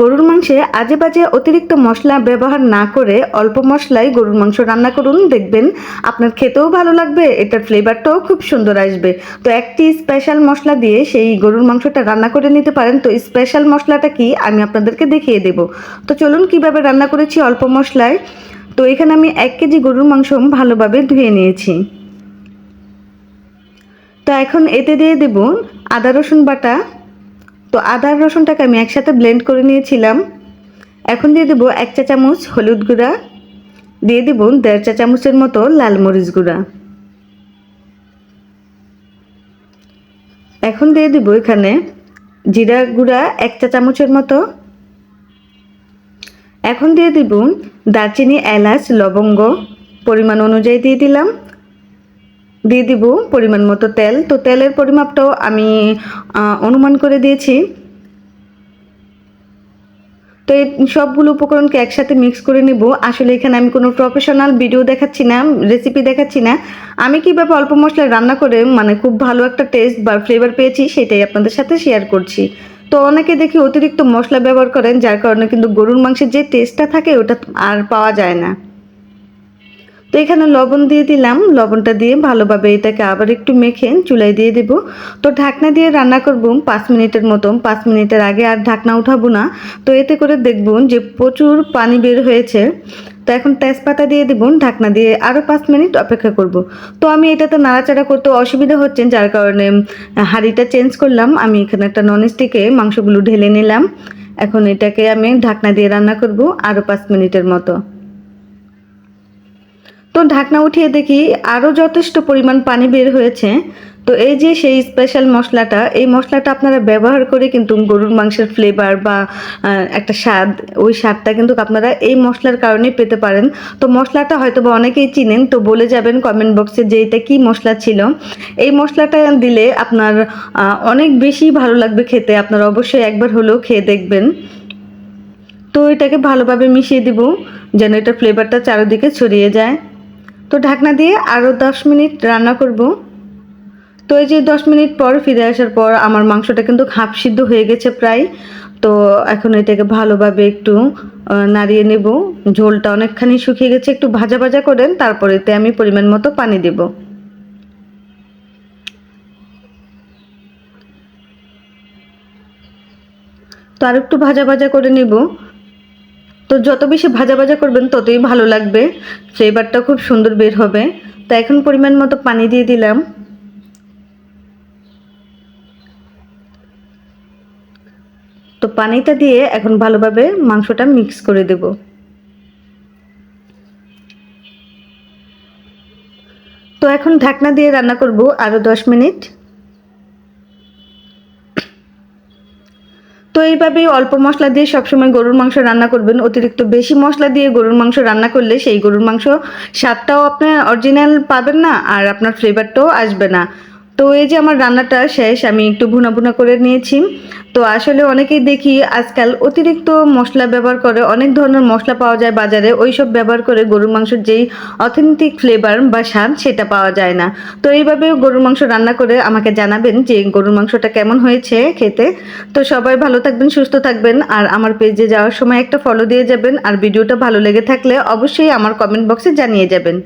গরুর মাংসে আজে বাজে অতিরিক্ত মশলা ব্যবহার না করে অল্প মশলায় গরুর মাংস রান্না করুন, দেখবেন আপনার খেতেও ভালো লাগবে, এটার ফ্লেভারটাও খুব সুন্দর আসবে। তো একটি স্পেশাল মশলা দিয়ে সেই গরুর মাংসটা রান্না করে নিতে পারেন। তো স্পেশাল মশলাটা কি আমি আপনাদেরকে দেখিয়ে দেব। তো চলুন কিভাবে রান্না করেছি অল্প মশলায়। তো এখানে আমি 1 কেজি গরুর মাংস ভালোভাবে ধুয়ে নিয়েছি। তো এখন এতে দিয়ে দেব আদা রসুন বাটা। তো আদা আর রসুনটাকে আমি একসাথে ব্লেন্ড করে নিয়েছিলাম। এখন দিয়ে দেবো 1 চা চামচ হলুদ গুঁড়া, দিয়ে দেব 1.5 চা চামচের মতো লাল মরিচ গুঁড়া। এখন দিয়ে দেব এখানে জিরা গুঁড়া 1 চা চামচের মতো। এখন দিয়ে দেব দারচিনি, এলাচ, লবঙ্গ পরিমাণ অনুযায়ী দিয়ে দিলাম। দিয়ে দিব পরিমাণ মতো তেল। তো তেলের পরিমাপটাও আমি অনুমান করে দিয়েছি। তো এই সবগুলো উপকরণকে একসাথে মিক্স করে নেব। আসলে এখানে আমি কোনো প্রফেশনাল ভিডিও দেখাচ্ছি না, রেসিপি দেখাচ্ছি না। আমি কীভাবে অল্প মশলায় রান্না করে খুব ভালো একটা টেস্ট বা ফ্লেভার পেয়েছি সেটাই আপনাদের সাথে শেয়ার করছি। তো অনেকে দেখি অতিরিক্ত মশলা ব্যবহার করেন, যার কারণে কিন্তু গরুর মাংসের যে টেস্টটা থাকে ওটা আর পাওয়া যায় না। তো এখানে লবণ দিয়ে দিলাম। লবণটা দিয়ে ভালোভাবে এটাকে আবার একটু মেখে চুলায় দিয়ে দেব। তো ঢাকনা দিয়ে রান্না করব 5 মিনিটের মতো। 5 মিনিটের আগে আর ঢাকনা উঠাবো না। তো এতে করে দেখবেন যে প্রচুর পানি বের হয়েছে। তো এখন তেজপাতা দিয়ে দেব, ঢাকনা দিয়ে আরও 5 মিনিট অপেক্ষা করব। তো আমি এটাতে নাড়াচাড়া করতে অসুবিধা হচ্ছে, যার কারণে হাঁড়িটা চেঞ্জ করলাম। আমি এখানে একটা ননস্টিকে মাংসগুলো ঢেলে নিলাম। এখন এটাকে আমি ঢাকনা দিয়ে রান্না করব আরও 5 মিনিটের মতো। তো ঢাকনা উঠিয়ে দেখি আরও যথেষ্ট পরিমাণ পানি বের হয়েছে। তো এই যে সেই স্পেশাল মশলাটা, এই মশলাটা আপনারা ব্যবহার করে কিন্তু গরুর মাংসের ফ্লেভার বা একটা স্বাদ, ওই স্বাদটা কিন্তু আপনারা এই মশলার কারণেই পেতে পারেন। তো মশলাটা হয়তো বা অনেকেই চিনেন, তো বলে যাবেন কমেন্ট বক্সে যে এটা কী মশলা ছিল। এই মশলাটা দিলে আপনার অনেক বেশি ভালো লাগবে খেতে। আপনারা অবশ্যই একবার হলেও খেয়ে দেখবেন। তো এটাকে ভালোভাবে মিশিয়ে দিব যেন এটা ফ্লেভারটা চারিদিকে ছড়িয়ে যায়। তো ঢাকনা দিয়ে আরও 10 মিনিট রান্না করব। তো এই যে 10 মিনিট পর ফিরে আসার পর আমার মাংসটা কিন্তু হাফ সিদ্ধ হয়ে গেছে প্রায়। তো এখন এটাকে ভালোভাবে একটু নাড়িয়ে নেব। ঝোলটা অনেকখানি শুকিয়ে গেছে, একটু ভাজা ভাজা করেন, তারপর এতে আমি পরিমাণ মতো পানি দেব। তো আর একটু ভাজা ভাজা করে নেব। তো যত বেশি ভাজা ভাজা করবেন ততই ভালো লাগবে, ফ্লেভারটা খুব সুন্দর বের হবে। তো এখন পরিমাণ মতো পানি দিয়ে দিলাম। তো পানিটা দিয়ে এখন ভালোভাবে মাংসটা মিক্স করে দেব। তো এখন ঢাকনা দিয়ে রান্না করব আরও 10 মিনিট। তো এইভাবেই অল্প মশলা দিয়ে সবসময় গরুর মাংস রান্না করবেন। অতিরিক্ত বেশি মশলা দিয়ে গরুর মাংস রান্না করলে সেই গরুর মাংস স্বাদটাও আপনি অরিজিনাল পাবেন না, আর আপনার ফ্লেভারটাও আসবে না। তো এই যে আমার রান্নাটা শেষ, আমি একটু ভুনা ভুনা করে নিয়েছি। তো আসলে অনেকেই দেখি আজকাল অতিরিক্ত মশলা ব্যবহার করে, অনেক ধরনের মশলা পাওয়া যায় বাজারে, ওই সব ব্যবহার করে গরুর মাংসের যেই অথেন্টিক ফ্লেভার বা স্বাদ সেটা পাওয়া যায় না। তো এইভাবে গরুর মাংস রান্না করে আমাকে জানাবেন যে গরুর মাংসটা কেমন হয়েছে খেতে। তো সবাই ভালো থাকবেন, সুস্থ থাকবেন, আর আমার পেজে যাওয়ার সময় একটা ফলো দিয়ে যাবেন। আর ভিডিওটা ভালো লেগে থাকলে অবশ্যই আমার কমেন্ট বক্সে জানিয়ে যাবেন।